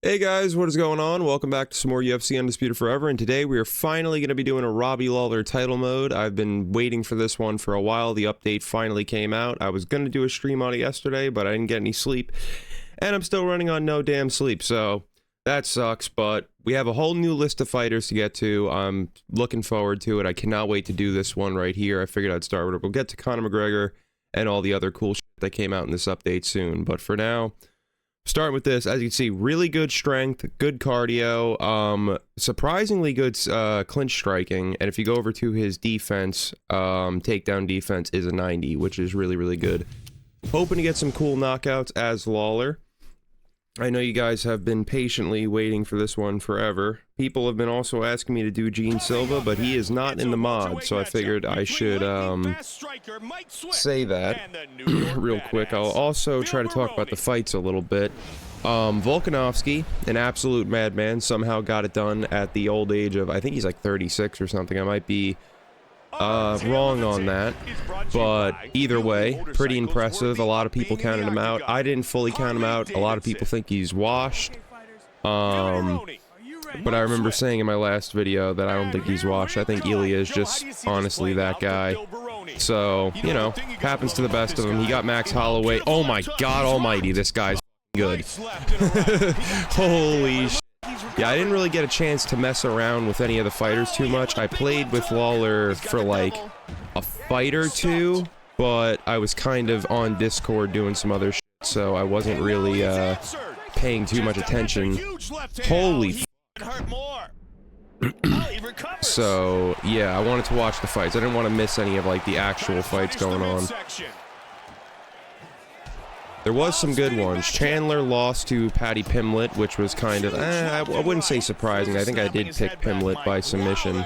Hey guys, what is going on? Welcome back to some more UFC Undisputed Forever, and today we are finally going to be doing a Robbie Lawler title mode. I've been waiting for this one for a while. The update finally came out. I was going to do a stream on it yesterday, but I didn't get any sleep, and I'm still running on no damn sleep, so that sucks, but we have a whole new list of fighters to get to. I'm looking forward to it. I cannot wait to do this one right here. I figured I'd start with it. We'll get to Conor McGregor and all the other cool shit that came out in this update soon, but for now, starting with this, as you can see, really good strength, good cardio, surprisingly good clinch striking, and if you go over to his defense, takedown defense is a 90, which is really, really good. Hoping to get some cool knockouts as Lawler. I know you guys have been patiently waiting for this one forever. People have been also asking me to do Gene Silva, but he is not in the mod, so I figured I should say that real quick. I'll also try to talk about the fights a little bit. Volkanovski, an absolute madman, somehow got it done at the old age of, I think he's like 36 or something. I might be wrong on that, but either way, pretty impressive. A lot of people counted him out. I didn't fully count him out. A lot of people think he's washed. But I remember saying in my last video that I don't think he's washed. I think Ilya is just honestly that guy. So, you know, happens to the best of them. He got Max Holloway. Oh my god almighty, this guy's good. Holy shit. Yeah, I didn't really get a chance to mess around with any of the fighters too much. I played with Lawler for like a fight or two, but I was kind of on Discord doing some other shit, so I wasn't really paying too much attention. Holy So, yeah, I wanted to watch the fights. I didn't want to miss any of like the actual fights going on. There was some good ones. Chandler lost to Paddy Pimblett, which was kind of, I wouldn't say surprising. I think I did pick Pimblett by submission.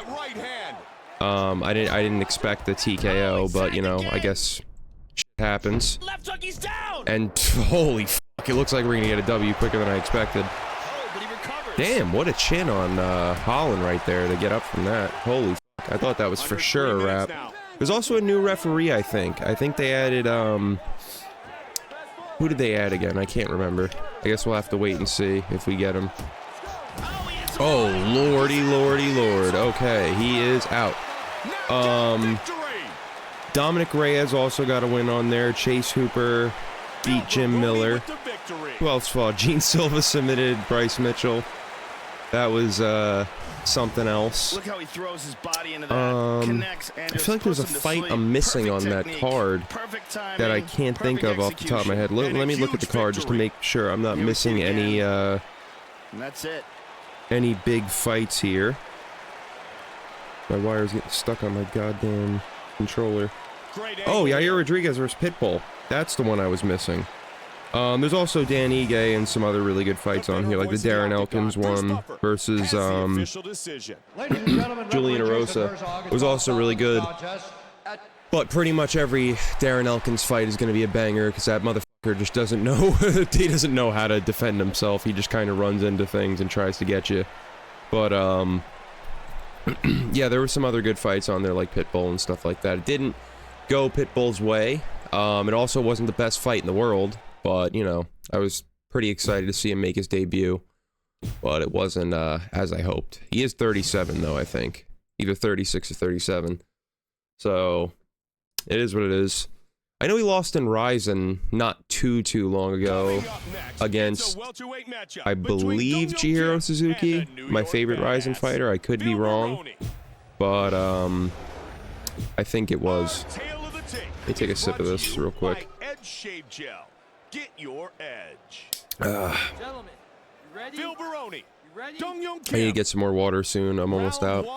I didn't expect the TKO, but you know, I guess shit happens. And holy fuck, it looks like we're gonna get a W quicker than I expected. Damn, what a chin on Holland right there to get up from that. Holy fuck, I thought that was for sure a wrap. There's also a new referee, I think. I think they added, who did they add again? I can't remember. I guess we'll have to wait and see if we get him. Oh, lordy, lordy, lord. Okay, he is out. Dominic Reyes also got a win on there. Chase Hooper beat Jim Miller. Who else fought? Gene Silva submitted Bryce Mitchell. That was, something else. Look how he throws his body into that. I feel like there's a fight I'm missing on that card that I can't think of off the top of my head. Let me look at the card just to make sure I'm not missing any any big fights here. My wire's getting stuck on my goddamn controller. Oh, Yair Rodriguez versus Pitbull. That's the one I was missing. There's also Dan Ige and some other really good fights on here, like the Darren Elkins one versus Julian Erosa. It was also really good. But pretty much every Darren Elkins fight is going to be a banger because that motherfucker just doesn't know. He doesn't know how to defend himself. He just kind of runs into things and tries to get you. But yeah, there were some other good fights on there like Pitbull and stuff like that. It didn't go Pitbull's way. It also wasn't the best fight in the world. But, you know, I was pretty excited to see him make his debut. But it wasn't as I hoped. He is 37, though, I think. Either 36 or 37. So, it is what it is. I know he lost in Ryzen not too long ago against, I believe, Chihiro Suzuki, my favorite Ryzen fighter. I could be wrong. But, I think it was. Let me take a sip of this real quick. Get your edge. Gentlemen, you ready? Phil Baroni. I need to get some more water soon. I'm almost out.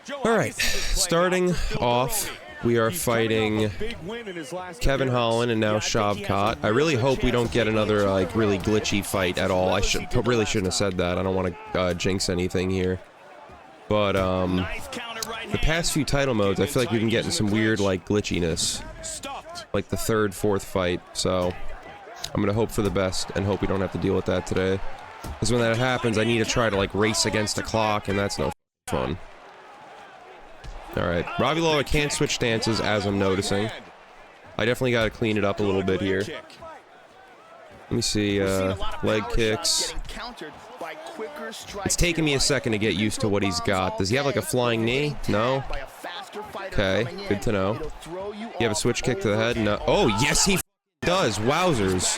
Alright, starting off, we are fighting Kevin Holland and now Shavkat. I really hope we don't get another like really glitchy fight at all. I really shouldn't have said that. I don't want to jinx anything here. But the past few title modes, I feel like we've been getting some weird like glitchiness. Like the third, fourth fight, so I'm gonna hope for the best and hope we don't have to deal with that today. Because when that happens, I need to try to like race against the clock, and that's no fun. Alright, Robbie Lawler can't switch stances, as I'm noticing. I definitely gotta clean it up a little bit here. Let me see, leg kicks. It's taken me a second to get used to what he's got. Does he have like a flying knee? No? Okay, good to know. You have a switch kick to the head? No. Oh, yes, he does. Wowzers.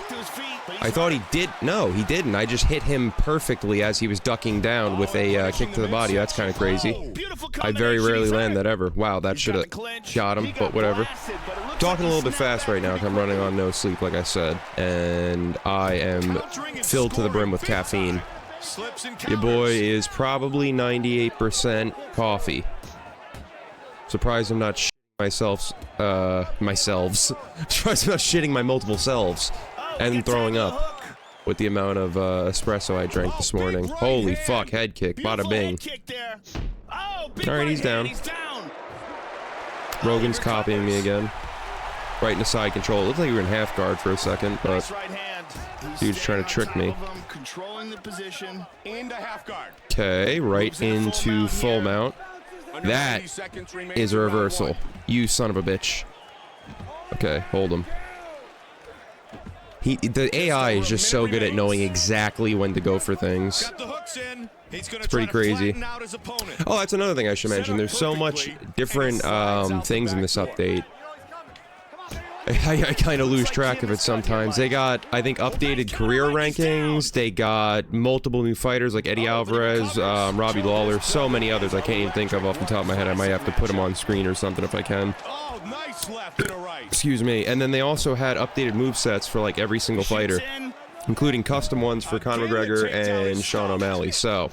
I thought he did. No, he didn't. I just hit him perfectly as he was ducking down with a kick to the body. That's kind of crazy. I very rarely land that ever. Wow, that should have got him, but whatever. Talking a little bit fast right now because I'm running on no sleep, like I said. And I am filled to the brim with caffeine. Your boy is probably 98% coffee. Surprised I'm not shitting myself. Surprised I'm not shitting my multiple selves. And throwing up with the amount of espresso I drank this morning. Holy fuck, head kick, bada bing. Alright, he's down. Rogan's copying me again. Right in the side control. It looked like we were in half guard for a second, but dude's trying to trick me. Okay, right into full mount. That is a reversal. You son of a bitch. Okay, hold him. The AI is just so good at knowing exactly when to go for things. It's pretty crazy. Oh, that's another thing I should mention. There's so much different things in this update. I kind of lose track of it sometimes. They got, I think, updated career rankings. They got multiple new fighters like Eddie Alvarez, Robbie Lawler, so many others I can't even think of off the top of my head. I might have to put them on screen or something if I can. Excuse me. And then they also had updated movesets for like every single fighter, including custom ones for Conor McGregor and Sean O'Malley. So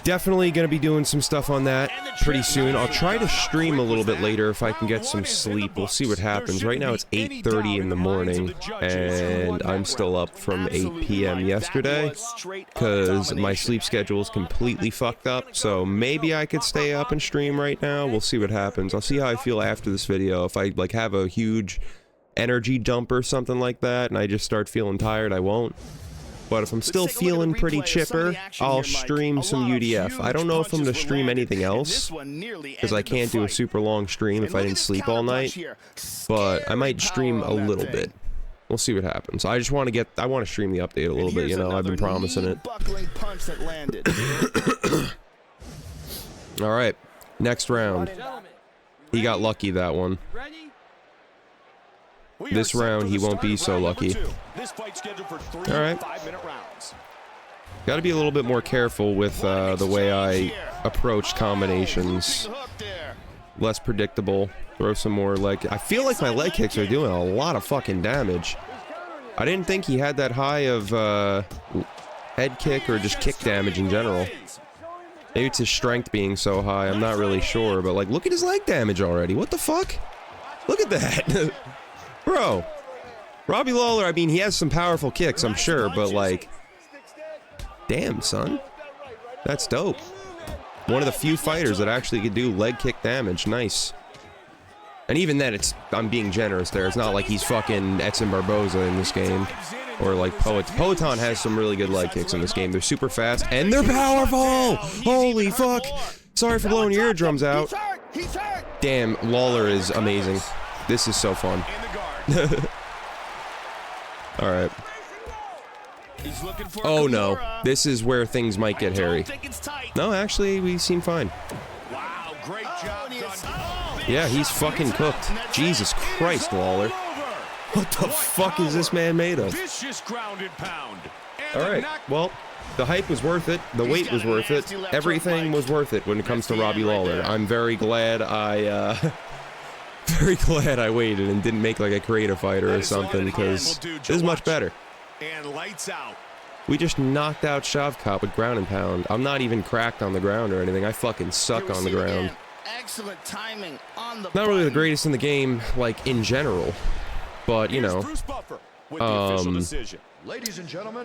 definitely going to be doing some stuff on that pretty soon. I'll try to stream a little bit later if I can get some sleep. We'll see what happens. Right now it's 8:30 in the morning, and I'm still up from 8 p.m. yesterday because my sleep schedule is completely fucked up. So maybe I could stay up and stream right now. We'll see what happens. I'll see how I feel after this video. If I like have a huge energy dump or something like that and I just start feeling tired, I won't. But if I'm still feeling pretty chipper, I'll stream some UDF. I don't know if I'm going to stream anything else, because I can't do a super long stream if I didn't sleep all night. But I might stream a little bit. We'll see what happens. I just want to get, I want to stream the update a little bit, you know, I've been promising it. Alright, next round. He got lucky that one. This round, he won't be so lucky. Alright. Gotta be a little bit more careful with the way I approach combinations. Less predictable. Throw some more leg... I feel like my leg kicks are doing a lot of fucking damage. I didn't think he had that high of head kick or just kick damage in general. Maybe it's his strength being so high, I'm not really sure. But like, look at his leg damage already. What the fuck? Look at that. Bro, Robbie Lawler, I mean, he has some powerful kicks, I'm sure, but like, damn, son. That's dope. One of the few fighters that actually could do leg kick damage. Nice. And even then, I'm being generous there. It's not like he's fucking Edson Barboza in this game. Or like Poetan has some really good leg kicks in this game. They're super fast, and they're powerful! Holy fuck! Sorry for blowing your eardrums out. Damn, Lawler is amazing. This is so fun. Alright. Oh no. This is where things might get hairy. No, actually, we seem fine. Yeah, he's fucking cooked. Jesus Christ, Lawler. What the fuck is this man made of? Alright, well, the hype was worth it. The wait was worth it. Everything was worth it when it comes to Robbie Lawler. I'm very glad I waited and didn't make like a creative fighter or something, because this is much better. We just knocked out Shavkat with ground and pound. I'm not even cracked on the ground or anything. I fucking suck on the ground. Not really the greatest in the game, like, in general. But, you know,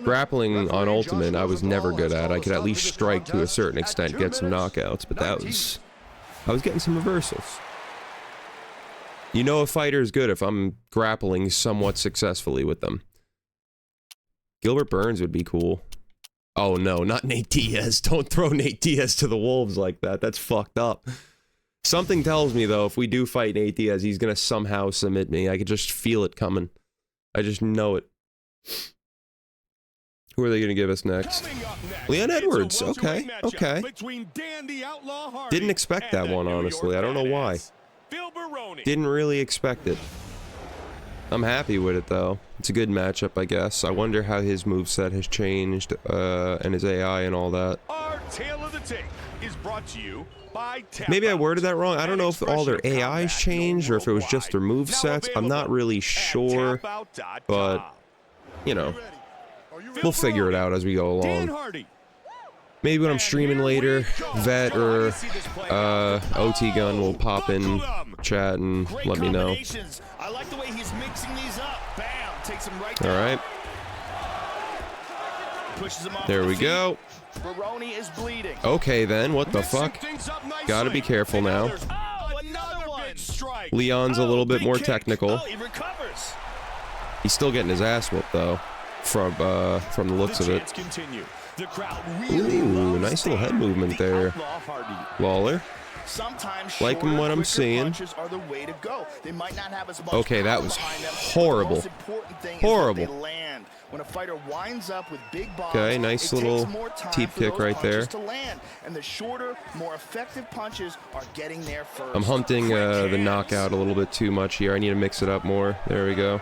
grappling on Ultimate I was never good at. I could at least strike to a certain extent, get some knockouts, but I was getting some reversals. You know a fighter is good if I'm grappling somewhat successfully with them. Gilbert Burns would be cool. Oh no, not Nate Diaz. Don't throw Nate Diaz to the wolves like that. That's fucked up. Something tells me, though, if we do fight Nate Diaz, he's gonna somehow submit me. I could just feel it coming. I just know it. Who are they going to give us next? Leon Edwards. Okay, okay. Didn't expect that one, honestly. I don't know why. Didn't really expect it. I'm happy with it, though. It's a good matchup, I guess. I wonder how his moveset has changed, and his AI and all that. Our Tale of the Tape is brought to you by Maybe I worded that wrong. I don't know if all their AIs changed or if it was just their movesets. I'm not really sure, but, you know, we'll figure it out as we go along. Maybe when I'm streaming later, Vet or OT Gun will pop in chat and let me know. I like the way he's mixing these up. Bam, takes him right down. All right. Pushes him off there we go. Baroni is bleeding. Okay then, what the fuck? Gotta be careful now. Leon's a little bit more technical. He recovers. He's still getting his ass whooped though, from the looks of it. Ooh, nice little head movement there, Lawler. Liking what I'm seeing. Okay, that was horrible. Horrible. Okay, nice little teep kick right there. I'm hunting the knockout a little bit too much here. I need to mix it up more. There we go.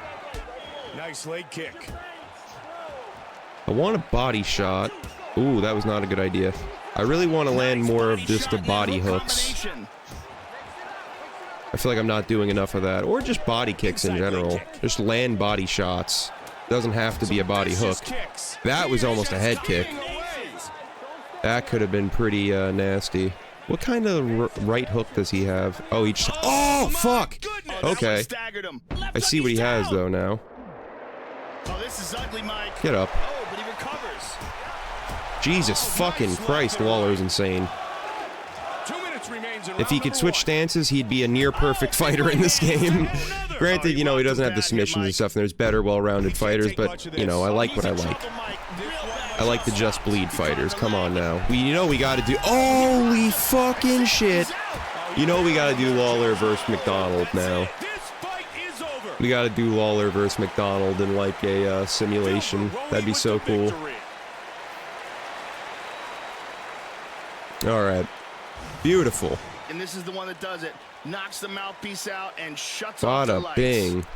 Nice leg kick. I want a body shot. Ooh, that was not a good idea. I really want to land more of just the body hooks. I feel like I'm not doing enough of that. Or just body kicks in general. Just land body shots. Doesn't have to be a body hook. That was almost a head kick. That could have been pretty nasty. What kind of right hook does he have? Oh, he just... Oh, fuck! Okay. I see what he has, though, now. Get up. Jesus fucking Christ, Lawler is insane. If he could switch stances, he'd be a near-perfect fighter in this game. Granted, you know, he doesn't have the submissions and stuff, and there's better, well-rounded fighters, but, you know, I like what I like. I like the just bleed fighters. Come on now. You know we gotta do... Holy fucking shit! You know we gotta do Lawler versus McDonald now. We gotta do Lawler versus McDonald in, like, a simulation. That'd be so cool. Alright. Beautiful. And this is the one that does it. Knocks the mouthpiece out and shuts off the lights. Bada bing.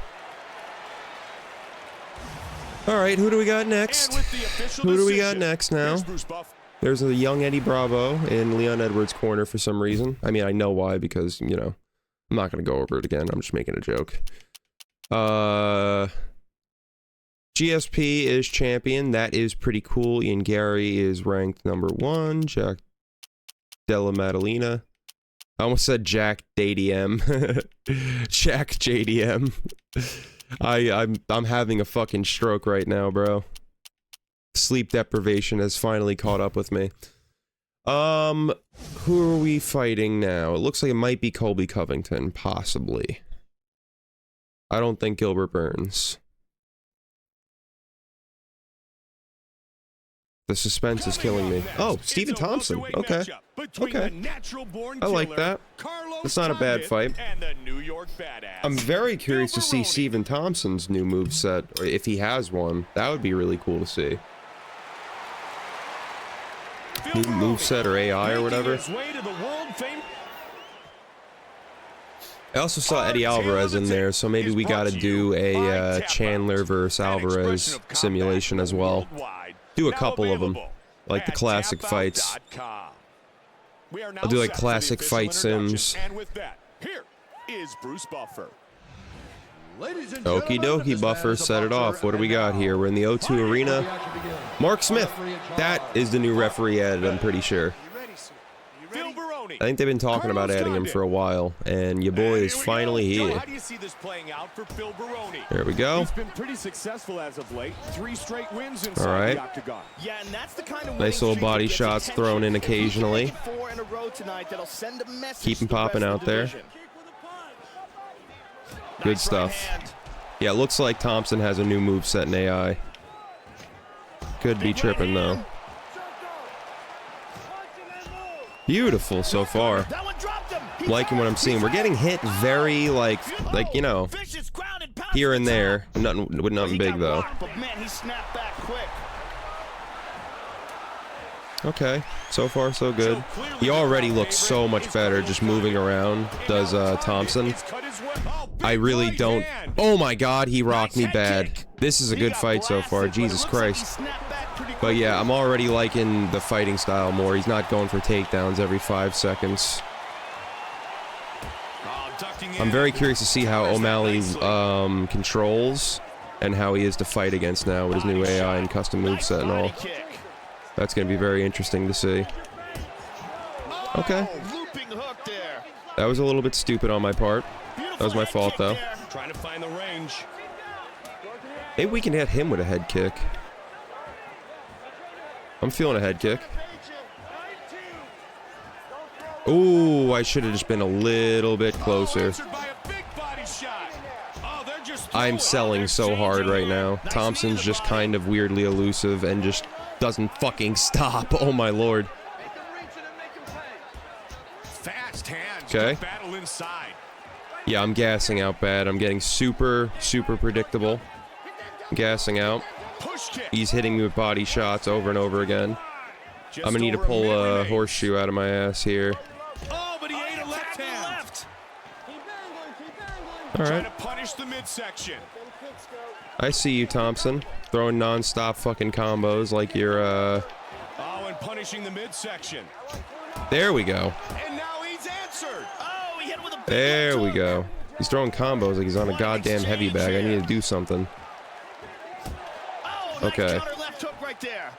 Alright, who do we got next? Who do we got next now? There's a young Eddie Bravo in Leon Edwards' corner for some reason. I mean, I know why, because, you know, I'm not going to go over it again. I'm just making a joke. GSP is champion. That is pretty cool. Ian Gary is ranked #1. Jack Della Maddalena. I almost said Jack JDM. Jack JDM. I'm having a fucking stroke right now, bro. Sleep deprivation has finally caught up with me. Who are we fighting now? It looks like it might be Colby Covington, possibly. I don't think Gilbert Burns. The suspense is killing me. Oh, Stephen Thompson. Okay. Okay. I like that. It's not a bad fight. I'm very curious to see Stephen Thompson's new moveset, or if he has one. That would be really cool to see. New moveset or AI or whatever. I also saw Eddie Alvarez in there, so maybe we gotta do a Chandler versus Alvarez simulation as well. Do a couple of them, like the classic fights. I'll do like classic fight sims. Okie dokie, Buffer, set it off. What do we got here? We're in the O2 Arena. Mark Smith. That is the new referee added, I'm pretty sure. I think they've been talking about adding him for a while, and your boy is finally here. There we go. All right. Nice little body shots thrown in occasionally. Keep him popping out there. Good stuff. Yeah, it looks like Thompson has a new moveset in AI. Could be tripping, though. Beautiful so far. Liking what I'm seeing. We're getting hit very, like you know, here and there. Nothing big, though. Okay, so far so good. He already looks so much better just moving around, does Thompson. I really don't... Oh my god, he rocked me bad. This is a good fight so far, Jesus Christ. But yeah, I'm already liking the fighting style more. He's not going for takedowns every 5 seconds. I'm very curious to see how O'Malley controls and how he is to fight against now with his new AI and custom moveset and all. That's going to be very interesting to see. Okay. That was a little bit stupid on my part. That was my fault, though. Trying to find the range. Maybe we can hit him with a head kick. I'm feeling a head kick. Ooh, I should have just been a little bit closer. I'm selling so hard right now. Thompson's just kind of weirdly elusive and just doesn't fucking stop. Oh my lord. Okay. Yeah, I'm gassing out bad. I'm getting super predictable. I'm gassing out. He's hitting me with body shots over and over again. I'm gonna need to pull a horseshoe out of my ass here. Oh, but he ate a left hand. All Trying right. to punish the midsection. I see you, Thompson. Throwing non-stop fucking combos like you're, Oh, and punishing the midsection. There we go. And now he's answered. Oh, he hit with a big There we left go. He's throwing combos like he's on a goddamn heavy bag. I need to do something. hook. Oh, nice Okay. counter left hook right there.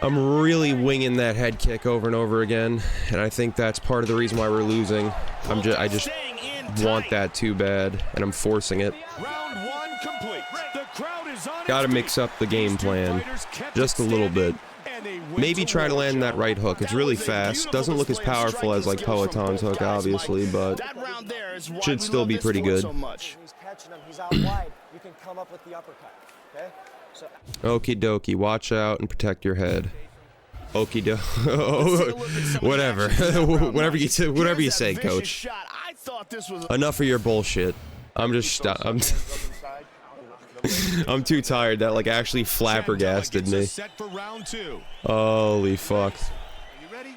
I'm really winging that head kick over and over again, and I think that's part of the reason why we're losing. I just Staying in want tight. that too bad, and I'm forcing it. Round one complete. The crowd is on Gotta its mix feet. up the game These two plan fighters kept just a it little standing, bit. and they win Maybe to try to war, land that Joe. right hook. It's really fast. Doesn't look as powerful as like Peloton's hook, obviously, but That round there is why should we still love be this pretty sport good. so much. He's catching him. He's out wide. You can come up with the uppercut. Okay? So okie dokie. Watch out and protect your head. Okie doke. Whatever. whatever you say, coach. Enough of your bullshit. I'm I'm too tired. That like actually flabbergasted me. Set for round two. Holy fuck. Are you ready?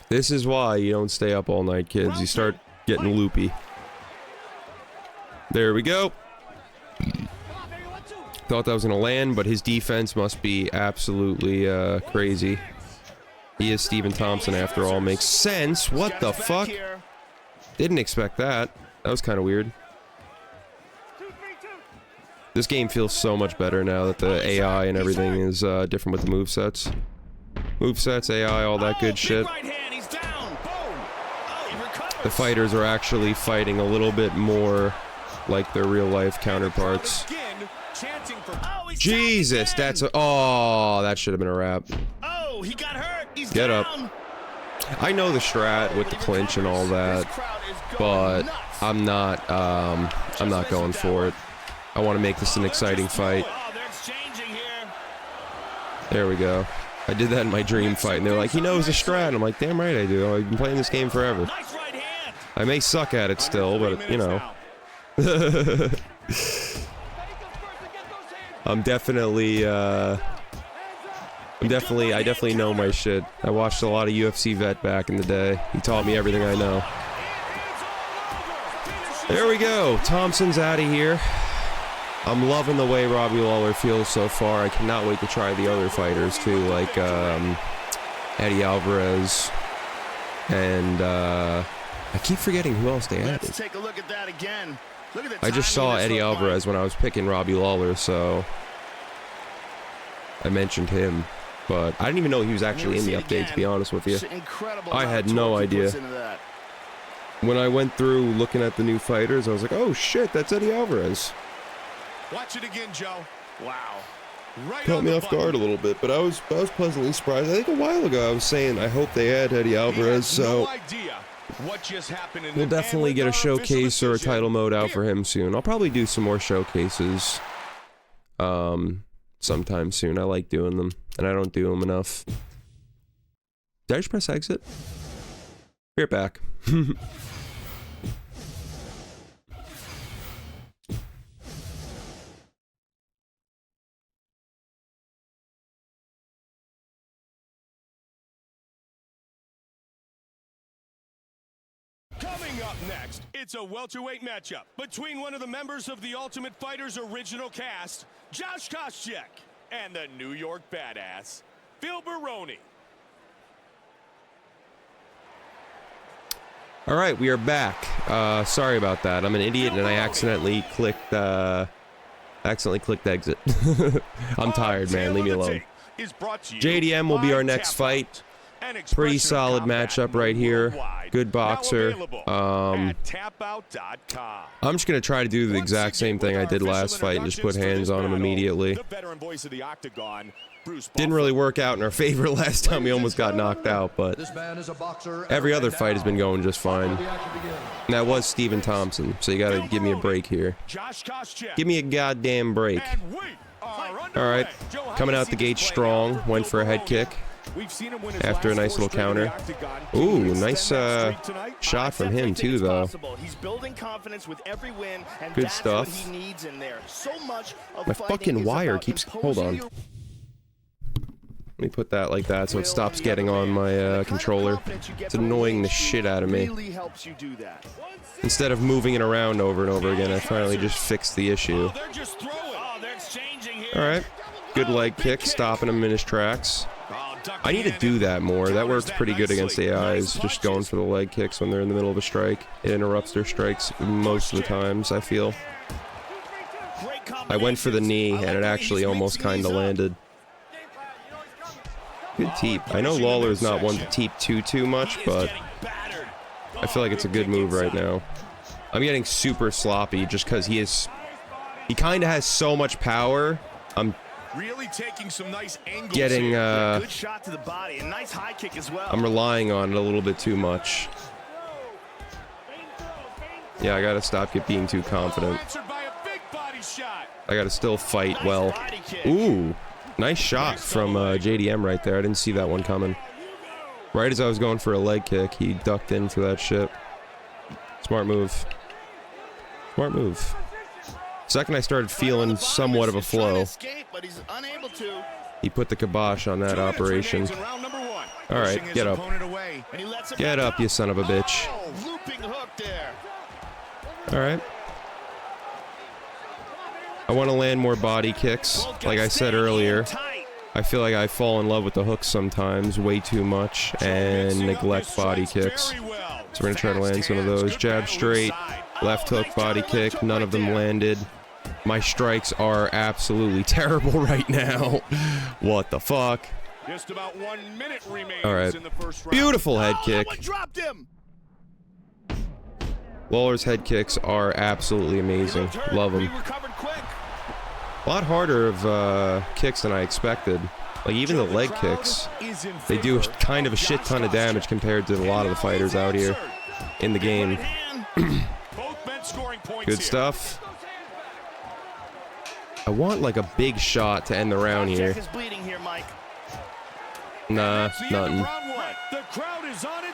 This is why you don't stay up all night, kids. You start getting loopy. There we go. Thought that was gonna land, but his defense must be absolutely crazy. He is Stephen Thompson after all. Makes sense. What the fuck? Didn't expect that. That was kind of weird. This game feels so much better now that the AI and everything is different with the movesets. Movesets, AI, all that good shit. The fighters are actually fighting a little bit more like their real life counterparts. Jesus, that's a... Oh, that should have been a wrap. Oh, he got hurt. He's Get down. up. I know the strat with the clinch and all that, but I'm not going for it. I want to make this an exciting fight. Oh, they're exchanging here. There we go. I did that in my dream fight, and they're like, he knows the strat. I'm like, damn right I do. I've been playing this game forever. Nice right hand. I may suck at it still, but, you know. I definitely know my shit. I watched a lot of UFC vet back in the day. He taught me everything I know. There we go. Thompson's out of here. I'm loving the way Robbie Lawler feels so far. I cannot wait to try the other fighters too, like Eddie Alvarez, and I keep forgetting who else they added. Let's take a look at that again. Look at the I just timing saw of this Eddie so far. Alvarez when I was picking Robbie Lawler, so I mentioned him. But I didn't even know he was actually in the update, to be honest with you. It's incredible I how had much no work he idea. puts into that. When I went through looking at the new fighters, I was like, oh shit, that's Eddie Alvarez. Watch it again, Joe. Wow. Right Caught on me the off guard a button. little bit, but I was pleasantly surprised. I think a while ago I was saying I hope they add Eddie He Alvarez, has so no idea what just happened in we'll the- definitely and get a with our official showcase or a decision, title mode out here. for him soon. I'll probably do some more showcases sometime soon. I like doing them, and I don't do them enough. Did I just press exit? Be right back. Coming up next, it's a welterweight matchup between one of the members of the Ultimate Fighter's original cast, Josh Koscheck, and the New York Badass, Phil Baroni. All right, we are back. Sorry about that. I'm an idiot and I accidentally clicked exit. I'm tired, man. Leave me alone. JDM will be our next fight. Pretty solid matchup right here. Good boxer. I'm just going to try to do the exact same thing I did last fight and just put hands on him immediately. Didn't really work out in our favor last time. We almost got knocked out, but every other fight has been going just fine. And that was Stephen Thompson, so you got to give me a break here. Give me a goddamn break. Alright, coming out the gate strong. Went for a head kick after a nice little counter. Ooh, nice shot from him too, though. Good stuff. My fucking wire keeps... Hold on. Let me put that like that so it stops getting on my controller. It's annoying the shit out of me. Instead of moving it around over and over again, I finally just fixed the issue. Alright. Good leg kick, stopping him in his tracks. I need to do that more. That works pretty good against AIs, just going for the leg kicks when they're in the middle of a strike. It interrupts their strikes most of the times, I feel. I went for the knee, and it actually almost kind of landed. Good teep. I know Lawler is not one to teep too much, but I feel like it's a good move right now. I'm getting super sloppy just because he kind of has so much power. I'm really taking some nice angles getting good shot to the body, a nice high kick as well. I'm relying on it a little bit too much. Yeah, I gotta stop being too confident. I gotta still fight well. Ooh, nice shot from JDM right there. I didn't see that one coming. Right as I was going for a leg kick, he ducked in for that shit. Smart move. Smart move. Second I started feeling somewhat of a flow, he put the kibosh on that operation. Alright, get up. Get up, you son of a bitch. Alright. I want to land more body kicks. Like I said earlier, I feel like I fall in love with the hooks sometimes way too much and neglect body kicks. So we're going to try to land some of those. Jab straight, left hook, body kick. None of them landed. My strikes are absolutely terrible right now. What the fuck? Just about 1 minute remains. All right. In the first round. Beautiful head kick. Dropped him. Lawler's head kicks are absolutely amazing. Love them. A lot harder of kicks than I expected. Like even the leg kicks, they do kind of a shit ton of damage compared to a lot of the fighters out here in the game. Good stuff. I want like a big shot to end the round here. Nah, nothing.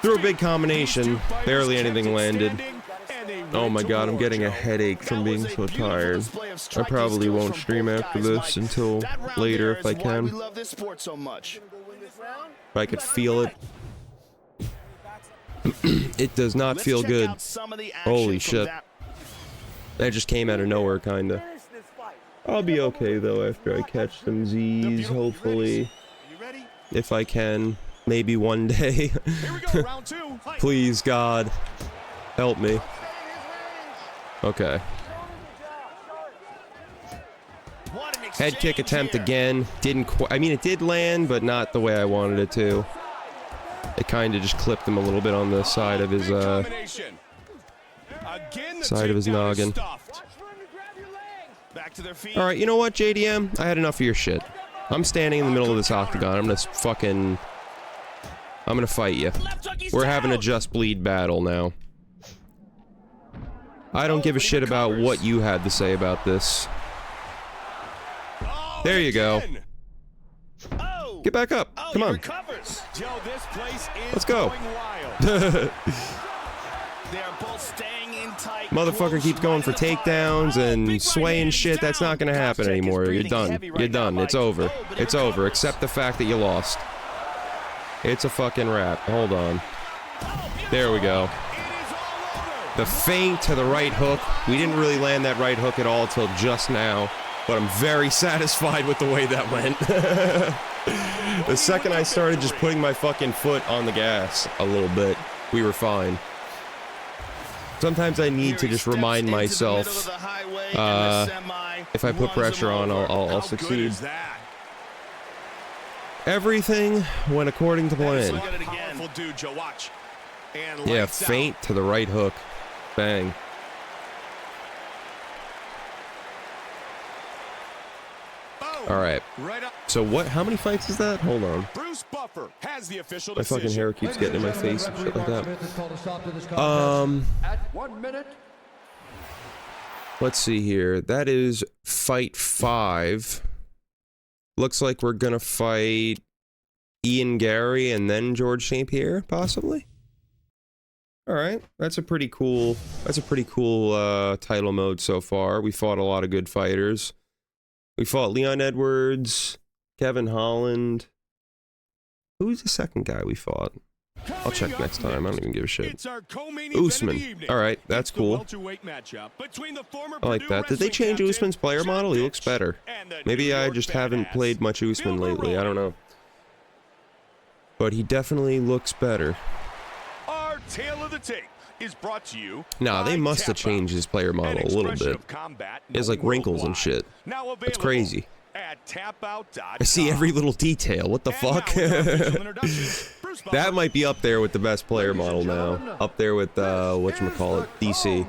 Threw a big combination. Barely anything landed. Oh my god, I'm getting a headache from being so tired. I probably won't stream after this until later if I can. If I could feel it. It does not feel good. Holy shit. That just came out of nowhere, kinda. I'll be okay though after I catch some Z's, hopefully. If I can. Maybe one day. Please, God. Help me. Okay. Head kick attempt again. Didn't quite. I mean, it did land, but not the way I wanted it to. It kind of just clipped him a little bit on the side of his noggin. All right, you know what, JDM? I had enough of your shit. I'm standing in the middle of this octagon. I'm gonna fight you. We're having a just bleed battle now. I don't give a shit about what you had to say about this. There you go. Get back up. Come on. Let's go. Motherfucker keeps going for takedowns and swaying shit. That's not gonna happen anymore. You're done. You're done. It's over. It's over. Accept the fact that you lost. It's a fucking wrap. Hold on. There we go. The feint to the right hook. We didn't really land that right hook at all till just now, but I'm very satisfied with the way that went. The second I started just putting my fucking foot on the gas a little bit, we were fine. Sometimes I need to just remind myself, if I put pressure on, I'll succeed. Everything went according to plan. Yeah, feint to the right hook. Bang. Alright. So what, how many fights is that? Hold on. Bruce Buffer has the official My fucking hair keeps getting in my face and shit like that. Let's see here. That is fight 5. Looks like we're gonna fight Ian Gary and then George St. Pierre, possibly. Alright, that's a pretty cool title mode so far. We fought a lot of good fighters. We fought Leon Edwards, Kevin Holland. Who's the second guy we fought? I'll check next time. I don't even give a shit. Usman. Alright, that's cool. I like that. Did they change Usman's player model? He looks better. Maybe I just haven't played much Usman lately. I don't know. But he definitely looks better. Our tale of the tape is brought to you. Nah, they must have changed his player model a little bit. He has like wrinkles and shit. That's crazy. I see every little detail. What the fuck? That might be up there with the best player model now. Up there with whatchamacallit, DC.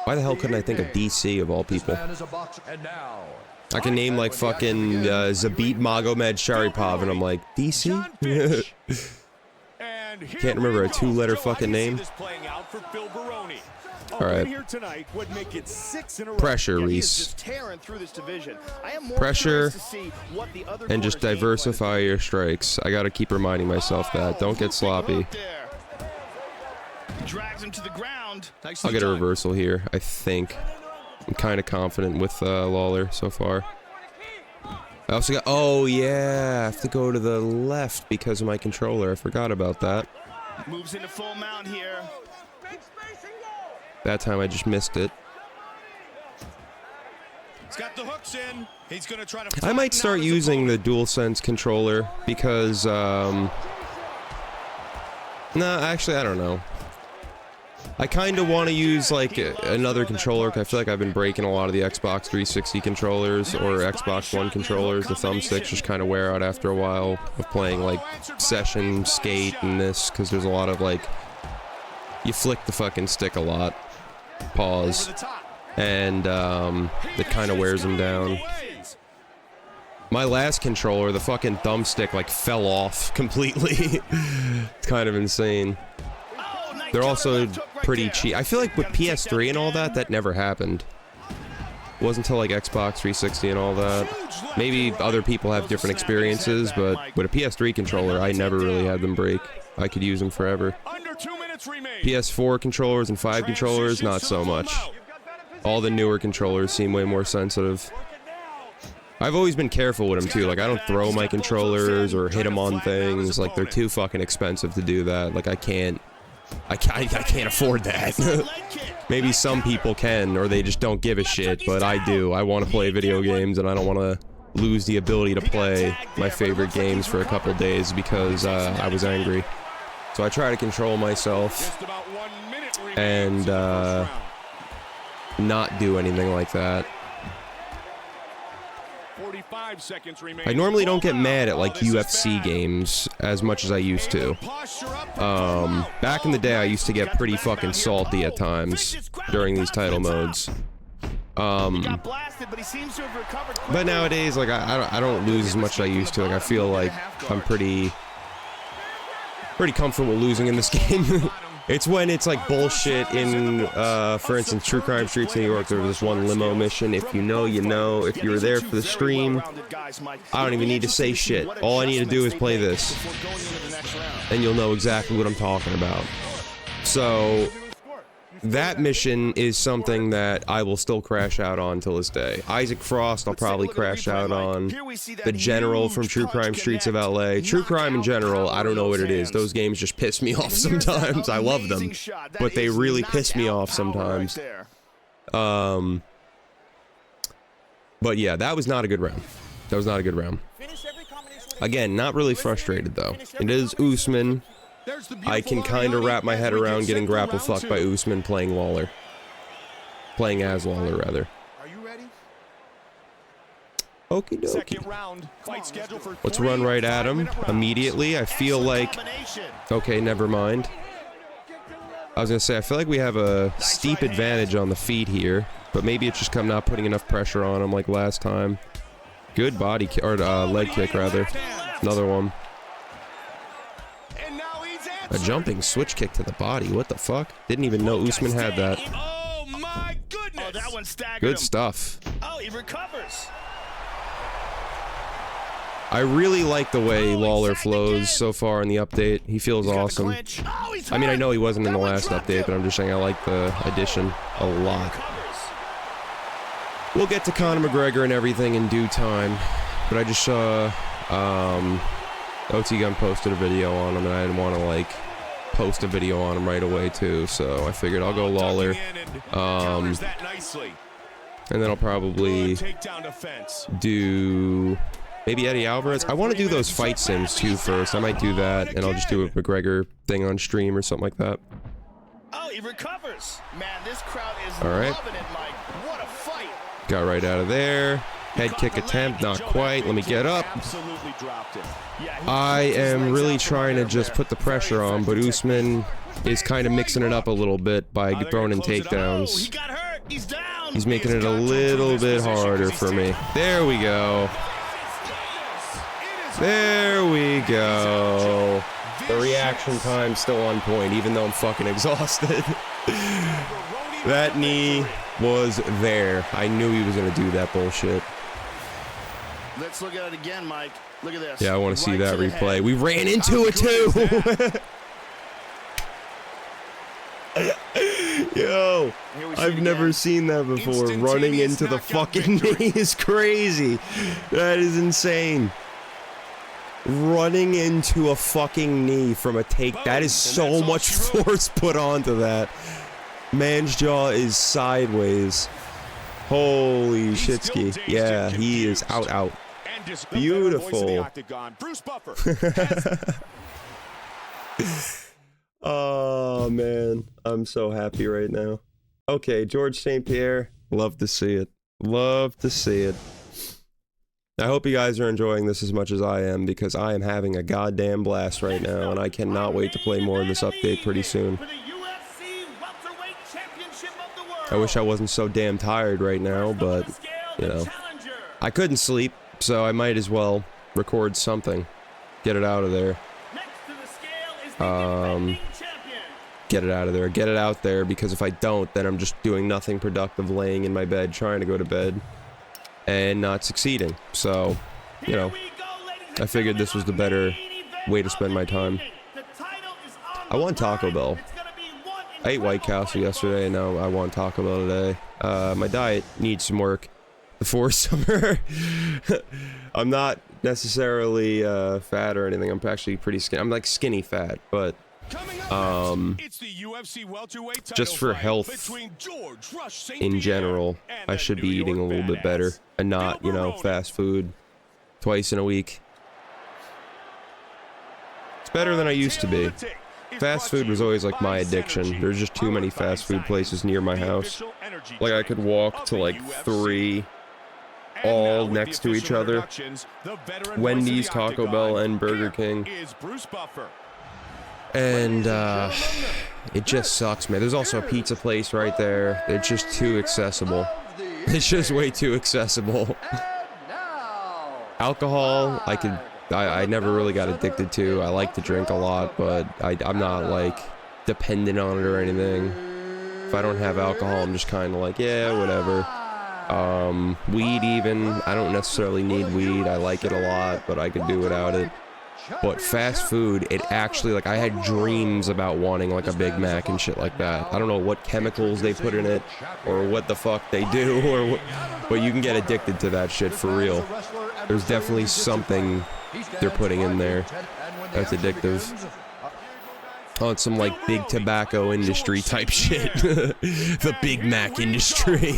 Why the hell couldn't I think of DC of all people? I can name like fucking Zabit Magomed Sharipov and I'm like, DC? Can't remember a 2-letter fucking name. Alright. Pressure, Reese. Pressure and just diversify your strikes. I gotta keep reminding myself that. Don't get sloppy. I'll get a reversal here, I think. I'm kind of confident with Lawler so far. I also got... Oh, yeah. I have to go to the left because of my controller. I forgot about that. Moves into full mount here. That time I just missed it. He's got the hooks in. He's gonna try to... I might start using the DualSense controller because... Nah, actually, I don't know. I kind of want to use like another controller because I feel like I've been breaking a lot of the Xbox 360 controllers or Xbox One controllers. The thumbsticks just kind of wear out after a while of playing like session skate and this because there's a lot of like you flick the fucking stick a lot, pause, and it kind of wears them down. My last controller, the fucking thumbstick like fell off completely. It's kind of insane. They're also pretty cheap. I feel like with PS3 and all that, that never happened. It wasn't until like Xbox 360 and all that. Maybe other people have different experiences, but with a PS3 controller, I never really had them break. I could use them forever. PS4 controllers and 5 controllers, not so much. All the newer controllers seem way more sensitive. I've always been careful with them too. Like I don't throw my controllers or hit them on things. Like they're too fucking expensive to do that. Like I can't afford that. Maybe some people can, or they just don't give a shit, but I do. I want to play video games, and I don't want to lose the ability to play my favorite games for a couple days because I was angry. So I try to control myself and not do anything like that. I normally don't get mad at like UFC games as much as I used to. Back in the day I used to get pretty fucking salty at times during these title modes. But nowadays like I don't lose as much as I used to. Like I feel like I'm pretty comfortable losing in this game. It's when it's like bullshit in, for instance, True Crime Streets New York. There was this one limo mission. If you know, you know. If you were there for the stream, I don't even need to say shit. All I need to do is play this, and you'll know exactly what I'm talking about. So, that mission is something that I will still crash out on till this day. Isaac Frost, I'll probably crash out on. The General from True Crime Streets of LA. True Crime in general, I don't know what it is. Those games just piss me off sometimes. I love them, but they really piss me off sometimes. But yeah, that was not a good round. That was not a good round. Again, not really frustrated though. It is Usman. I can kind of wrap my head around getting grapple fucked by Usman playing Lawler. Playing as Lawler, rather. Are you ready? Okie dokie. Second round. Fight scheduled for Let's run right at him immediately. I feel like... Okay, never mind. I was gonna say, I feel like we have a steep advantage on the feet here. But maybe it's just I'm not putting enough pressure on him like last time. Good body kick, or leg kick, rather. Another one. A jumping switch kick to the body. What the fuck? Didn't even know Usman had that. Oh my goodness! Oh, that one staggered Good him. stuff. Oh, he recovers. I really like the way Lawler flows so far in the update. He feels awesome. Oh, I mean, I know he wasn't in the last update, but I'm just saying I like the addition a lot. We'll get to Conor McGregor and everything in due time, but I just saw OT Gun posted a video on him, and I didn't want to like post a video on him right away too, so I figured I'll go Lawler, and then I'll probably do maybe Eddie Alvarez. I want to do those fight sims too first. I might do that, and I'll just do a McGregor thing on stream or something like that. Oh, he recovers. Man, this crowd is All right. loving it, Mike. What a fight. Got right out of there. Head kick attempt, not quite. Let me get up. I am really trying to just put the pressure on, but Usman is kind of mixing it up a little bit by throwing in takedowns. He got hurt. He's down. He's making it a little bit harder for me. There we go. There we go. The reaction time's still on point, even though I'm fucking exhausted. That knee was there. I knew he was going to do that bullshit. Let's look at it again, Mike. Look at this. Yeah, I want to see Right that to the replay. head. We ran into it too. Yo, I've never seen that before. Running into the fucking knee is crazy. That is insane. Running into a fucking knee from a take. That is so much force put onto that. Man's jaw is sideways. Holy shitski. Yeah, he is out. Beautiful. Oh, man. I'm so happy right now. Okay, George St. Pierre. Love to see it. Love to see it. I hope you guys are enjoying this as much as I am, because I am having a goddamn blast right now, and I cannot wait to play more of this update pretty soon. I wish I wasn't so damn tired right now, but, you know, I couldn't sleep, so I might as well record something. Get it out of there. Get it out of there. Get it out there, because if I don't, then I'm just doing nothing productive laying in my bed, trying to go to bed, and not succeeding. So, you know, I figured this was the better way to spend my time. I want Taco Bell. I ate White Castle yesterday, and now I want Taco Bell today. My diet needs some work before summer. I'm not necessarily fat or anything. I'm actually pretty skinny. I'm like skinny fat, but just for health in general, I should be eating a little bit better and not, you know, fast food twice in a week. It's better than I used to be. Fast food was always like my addiction. There's just too many fast food places near my house. Like I could walk to like 3 all next to each other. Wendy's, Taco Bell, and Burger King. And it just sucks, man. There's also a pizza place right there. It's just too accessible. It's just way too accessible. Alcohol, I never really got addicted to. I like to drink a lot, but I'm not like dependent on it or anything. If I don't have alcohol, I'm just kind of like, yeah, whatever. Weed even, I don't necessarily need weed. I like it a lot, but I could do without it. But fast food, it actually, like, I had dreams about wanting, like, a Big Mac and shit like that. I don't know what chemicals they put in it, or what the fuck they do, or what, but you can get addicted to that shit for real. There's definitely something they're putting in there that's addictive. Oh, it's some, like, big tobacco industry type shit. The Big Mac industry.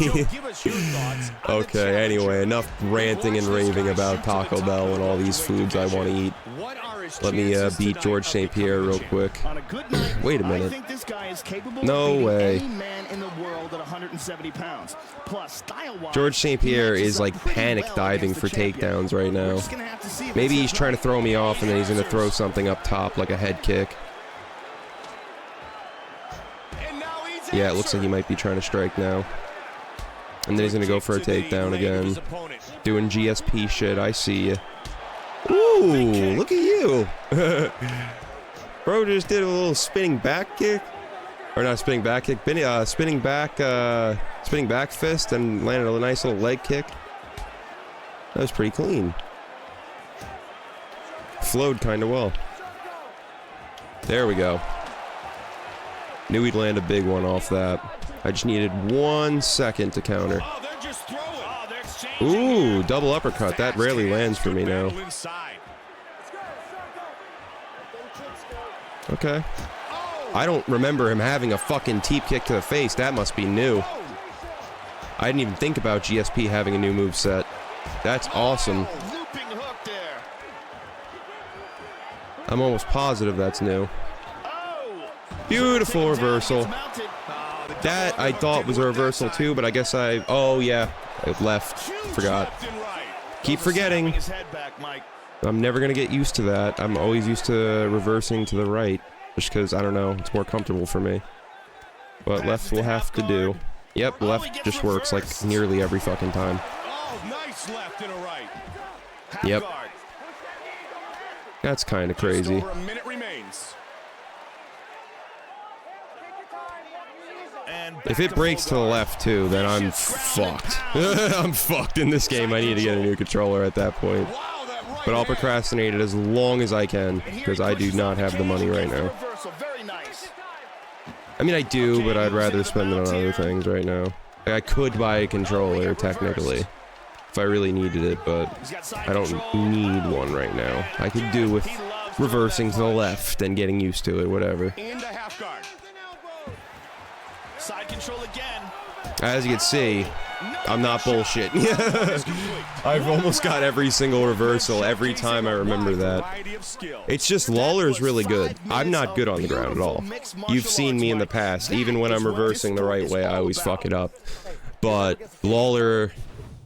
Okay, anyway, enough ranting and raving about Taco Bell and all these foods I want to eat. Let me beat George St. Pierre real quick. Wait a minute. No way. George St. Pierre is like panic diving for takedowns right now. Maybe he's trying to throw me off and then he's going to throw something up top like a head kick. Yeah, it looks like he might be trying to strike now. And then he's going to go for a takedown again. Doing GSP shit, I see you. Ooh, look at you. Bro just did a little spinning back kick. Or not spinning back kick, spinning back fist and landed a nice little leg kick. That was pretty clean. Flowed kind of well. There we go. Knew he'd land a big one off that. I just needed 1 second to counter. Ooh, double uppercut. That rarely lands for me now. Okay. I don't remember him having a fucking teep kick to the face. That must be new. I didn't even think about GSP having a new moveset. That's awesome. I'm almost positive that's new. Beautiful reversal. That I thought was a reversal too, but I guess oh yeah, I left. Forgot. Keep forgetting. I'm never gonna get used to that. I'm always used to reversing to the right, just because, I don't know, it's more comfortable for me. But left will have to do. Yep, left just works like nearly every fucking time. Yep. That's kind of crazy. If it breaks to the left too, then I'm fucked. I'm fucked in this game. I need to get a new controller at that point. But I'll procrastinate it as long as I can, because I do not have the money right now. I mean, I do, but I'd rather spend it on other things right now. Like, I could buy a controller, technically, if I really needed it, but I don't need one right now. I could do with reversing to the left and getting used to it, whatever. Side control again. As you can see, I'm not bullshit. I've almost got every single reversal every time I remember that. It's just Lawler's really good. I'm not good on the ground at all. You've seen me in the past. Even when I'm reversing the right way, I always fuck it up. But Lawler,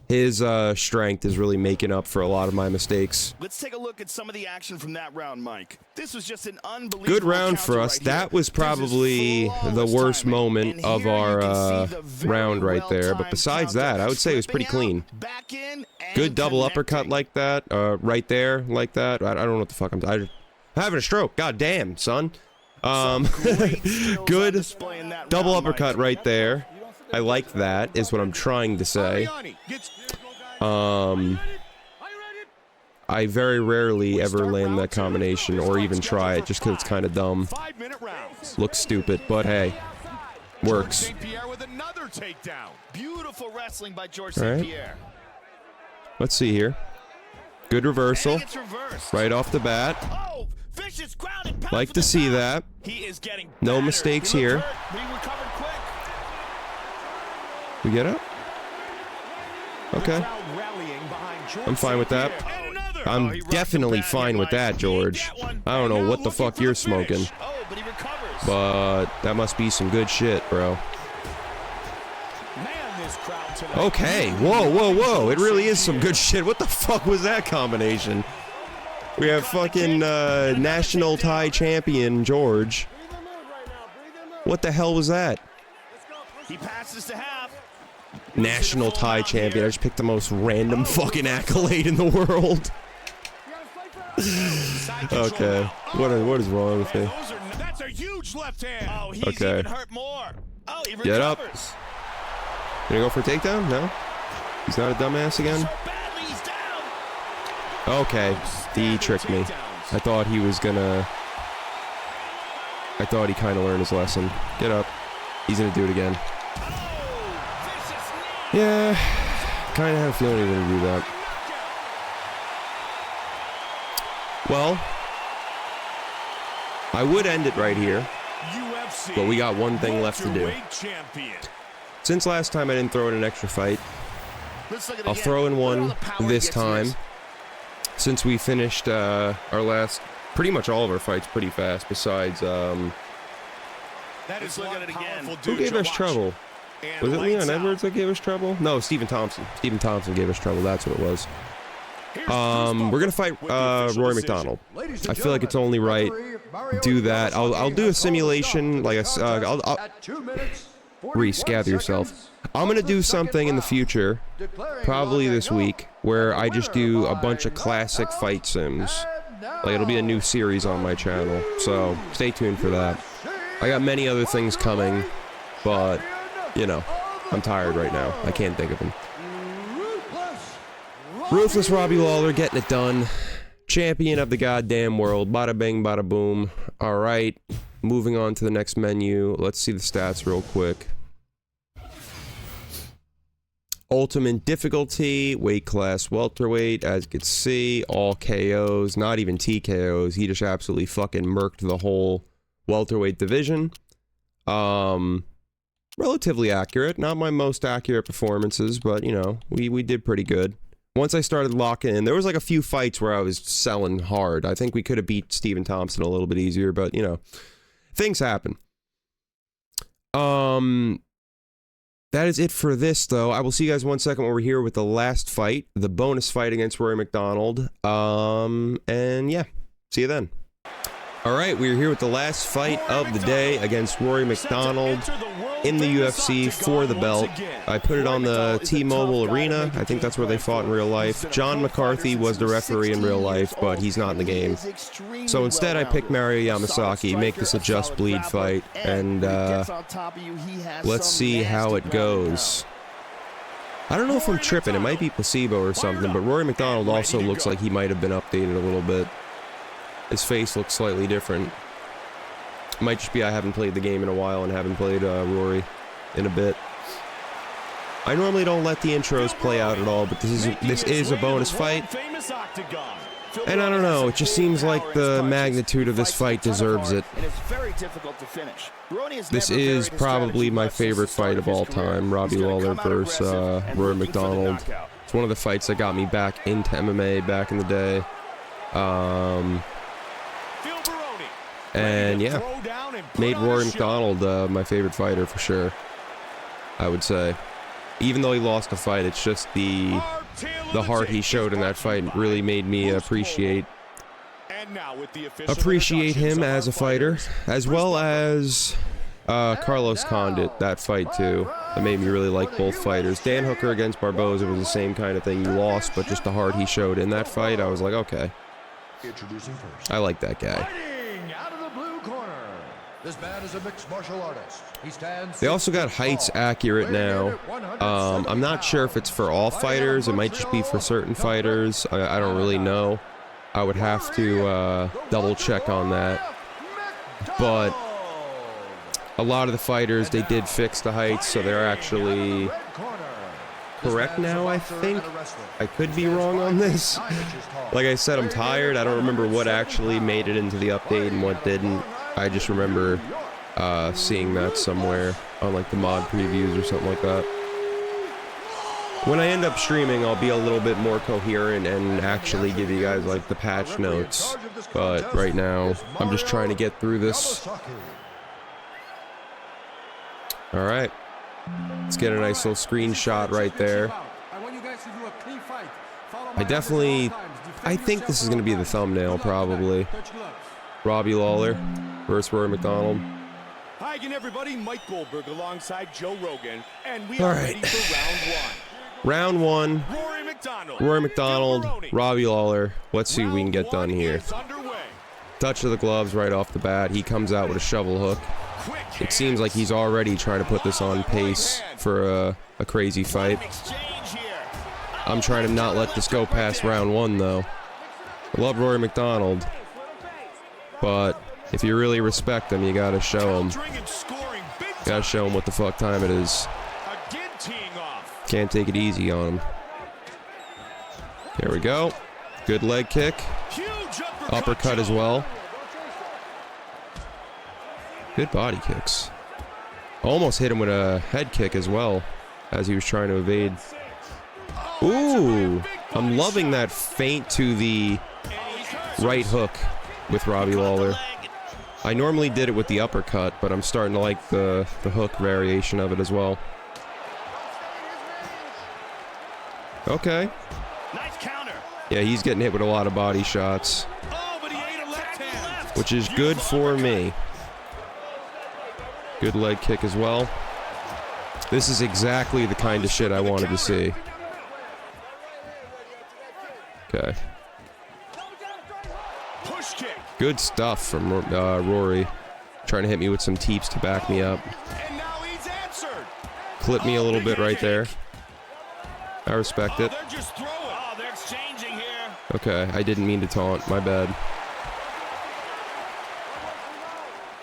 his strength is really making up for a lot of my mistakes. Let's take a look at some of the action from that round, Mike. This was just an unbelievable good round for us. That was probably the worst moment of our round right there. But besides that, I would say it was pretty clean. Good double uppercut like that, right there like that. I don't know what the fuck I'm having a stroke. God damn, son. Good double uppercut right there. I like that, is what I'm trying to say. I very rarely ever land that combination or even try it just because it's kind of dumb. Looks stupid, but hey, works. Beautiful wrestling by George St. Pierre. Let's see here. Good reversal. Right off the bat. Like to see that. No mistakes here. We get up? Okay. I'm fine with that. I'm definitely fine with that, George. I don't know what the fuck you're smoking. But that must be some good shit, bro. Okay. Whoa, whoa, whoa. It really is some good shit. What the fuck was that combination? We have fucking national Thai champion, George. What the hell was that? He passes to half. National Thai champion. I just picked the most random fucking accolade in the world. Okay. What is wrong with me? That's a huge left hand. Oh, he's okay. even hurt more. Oh, he get up. Gonna go for a takedown? No? He's not a dumbass again? Okay. He tricked me. I thought he was gonna... I thought he kind of learned his lesson. Get up. He's gonna do it again. Yeah, kind of have a feeling he's gonna do that. Well, I would end it right here, but we got one thing left to do. Since last time I didn't throw in an extra fight, I'll throw in one this time. Since we finished our last, pretty much all of our fights pretty fast, besides, That is who gave us trouble? Was it Leon Edwards that gave us trouble? No, Stephen Thompson. Stephen Thompson gave us trouble, that's what it was. We're gonna fight Rory McDonald. I feel like it's only right. Do that. I'll do a simulation, like I'll Reese, gather yourself. I'm gonna do something in the future, probably this week, where I just do a bunch of classic fight sims. Like, it'll be a new series on my channel, so stay tuned for that. I got many other things coming, but, you know, I'm tired right now. I can't think of them. Ruthless Robbie Lawler getting it done. Champion of the goddamn world. Bada bing, bada boom. Alright, moving on to the next menu. Let's see the stats real quick. Ultimate difficulty, weight class welterweight, as you can see, all KOs, not even TKOs. He just absolutely fucking murked the whole welterweight division. Relatively accurate, not my most accurate performances, but you know, we did pretty good. Once I started locking in, there was like a few fights where I was selling hard. I think we could have beat Stephen Thompson a little bit easier, but you know, things happen. That is it for this, though. I will see you guys 1 second when we're here with the last fight, the bonus fight against Rory McDonald. And yeah, see you then. All right, we're here with the last fight of the day against Rory McDonald in the UFC for the belt. I put it on the T-Mobile Arena. I think that's where they fought in real life. John McCarthy was the referee in real life, but he's not in the game. So instead, I picked Mario Yamasaki, make this a Just Bleed fight, and let's see how it goes. I don't know if I'm tripping. It might be placebo or something, but Rory McDonald also looks like he might have been updated a little bit. His face looks slightly different. Might just be I haven't played the game in a while and haven't played Rory in a bit. I normally don't let the intros play out at all, but this is a bonus fight. And I don't know, it just seems like the magnitude of this fight deserves it. This is probably my favorite fight of all time, Robbie Lawler versus Rory McDonald. It's one of the fights that got me back into MMA back in the day. And yeah, made Rory McDonald my favorite fighter for sure, I would say. Even though he lost the fight, it's just the heart he showed in that fight really made me appreciate him as a fighter, as well as Carlos Condit, that fight too. That made me really like both fighters. Dan Hooker against Barboza was the same kind of thing. He lost, but just the heart he showed in that fight, I was like, okay, I like that guy. This man is a mixed martial artist. He stands. They also got heights accurate now. I'm not sure if it's for all fighters. It might just be for certain fighters. I don't really know. I would have to double check on that. But a lot of the fighters, they did fix the heights, so they're actually correct now, I think. I could be wrong on this. Like I said, I'm tired. I don't remember what actually made it into the update and what didn't. I just remember seeing that somewhere on like the mod previews or something like that. When I end up streaming, I'll be a little bit more coherent and actually give you guys like the patch notes. But right now, I'm just trying to get through this. All right. Let's get a nice little screenshot right there. I think this is going to be the thumbnail probably. Robbie Lawler versus Rory McDonald. Hi again, everybody. Mike Goldberg alongside Joe Rogan, and we are ready for round one. Rory McDonald, Robbie Lawler. Let's see what we can get done here. Touch of the gloves right off the bat. He comes out with a shovel hook. It seems like he's already trying to put this on pace for a crazy fight. I'm trying to not let this go past round one, though. I love Rory McDonald. But if you really respect them, you gotta show them. Gotta show them what the fuck time it is. Can't take it easy on them. There we go. Good leg kick. Uppercut as well. Good body kicks. Almost hit him with a head kick as well as he was trying to evade. Ooh, I'm loving that feint to the right hook with Robbie Lawler. I normally did it with the uppercut, but I'm starting to like the hook variation of it as well. Okay. Nice counter. Yeah, he's getting hit with a lot of body shots, which is good for me. Good leg kick as well. This is exactly the kind of shit I wanted to see. Okay. Good stuff from Rory. Trying to hit me with some teeps to back me up. Clip me a little bit right there. I respect it. Okay, I didn't mean to taunt. My bad.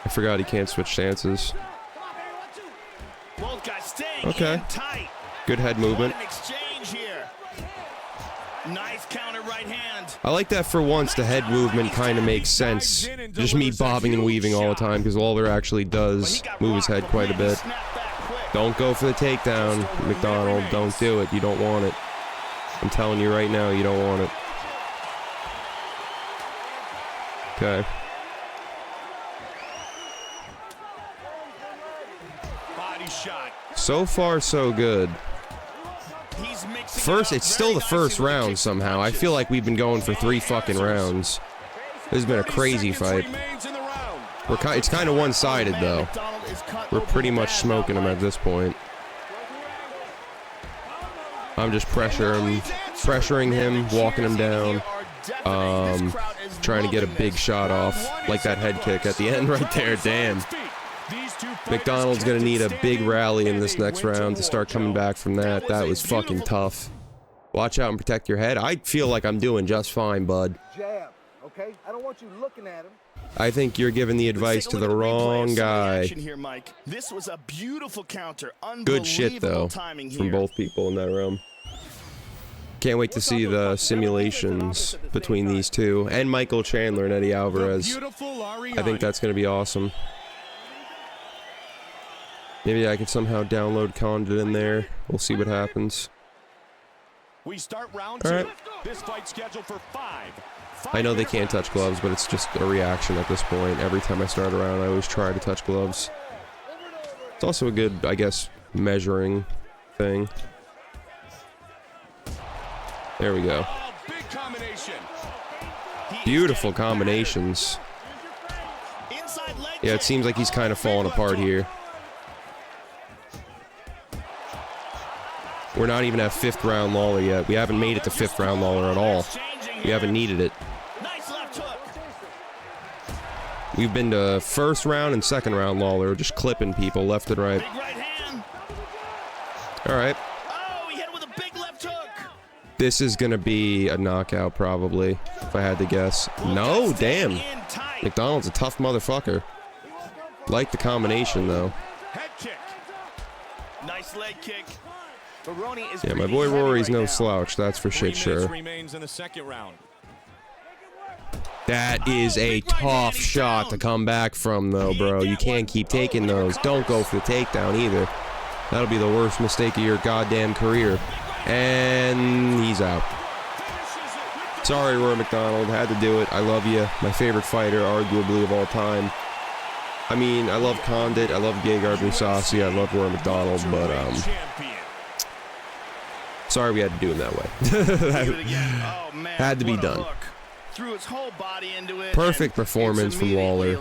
I forgot he can't switch stances. Okay. Good head movement. Nice counter right hand. I like that for once the head movement kind of makes sense. Just me bobbing and weaving all the time because Lawler actually does move his head quite a bit. Don't go for the takedown, McDonald. Don't do it. You don't want it. I'm telling you right now, you don't want it. Okay. So far, so good. First, it's still the first round somehow. I feel like we've been going for 3 fucking rounds. This has been a crazy fight. It's kind of one-sided, though. We're pretty much smoking him at this point. I'm just pressuring him, walking him down, trying to get a big shot off, like that head kick at the end right there. Damn. McDonald's gonna need a big rally in this next round to start coming back from that. That was fucking tough. Watch out and protect your head. I feel like I'm doing just fine, bud. Jab, okay? I don't want you looking at him. I think you're giving the advice to the wrong guy. This was a beautiful counter. Good shit, though, from both people in that room. Can't wait to see the simulations between these two and Michael Chandler and Eddie Alvarez. I think that's going to be awesome. Maybe I could somehow download Condit in there. We'll see what happens. We start round 2. This fight scheduled for 5. I know they can't touch gloves, but it's just a reaction at this point. Every time I start a round, I always try to touch gloves. It's also a good, I guess, measuring thing. There we go. Beautiful combinations. Yeah, it seems like he's kind of falling apart here. We're not even at 5th round Lawler yet. We haven't made it to 5th round Lawler at all. We haven't needed it. We've been to 1st round and 2nd round Lawler, just clipping people left and right. Alright. This is going to be a knockout, probably, if I had to guess. No, damn. McDonald's a tough motherfucker. Like the combination, though. Nice leg kick. Yeah, my boy Rory's no slouch, that's for shit sure. That is a tough shot to come back from, though, bro. You can't keep taking those. Don't go for the takedown, either. That'll be the worst mistake of your goddamn career. And he's out. Sorry, Rory McDonald. Had to do it. I love you. My favorite fighter, arguably, of all time. I mean, I love Condit. I love Gegard Mousasi. I love Rory McDonald, but, sorry we had to do him that way. Had to be done. Perfect performance from Lawler.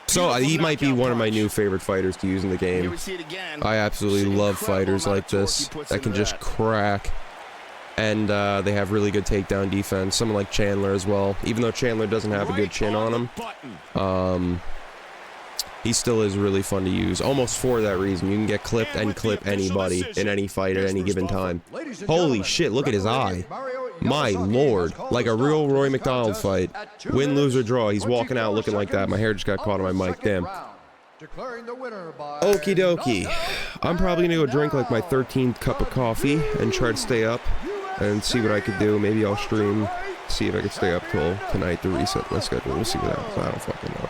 So he might be one of my new favorite fighters to use in the game. I absolutely love fighters like this that can just crack. And they have really good takedown defense. Someone like Chandler as well. Even though Chandler doesn't have a good chin on him. he still is really fun to use. Almost for that reason. You can get clipped and clip anybody in any fight at any given time. Holy shit, look at his eye. My lord. Like a real Rory McDonald fight. Win, lose, or draw. He's walking out looking like that. My hair just got caught on my mic. Damn. Okie dokie. I'm probably gonna go drink like my 13th cup of coffee and try to stay up and see what I could do. Maybe I'll stream, see if I can stay up till tonight to reset my schedule. We'll see what happens. I don't fucking know.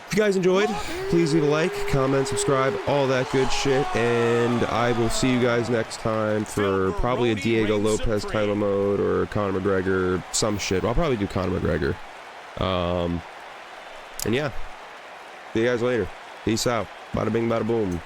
If you guys enjoyed, please leave a like, comment, subscribe, all that good shit, and I will see you guys next time for probably a Diego Lopez title mode or Conor McGregor, some shit. I'll probably do Conor McGregor. And yeah, see you guys later. Peace out. Bada bing, bada boom.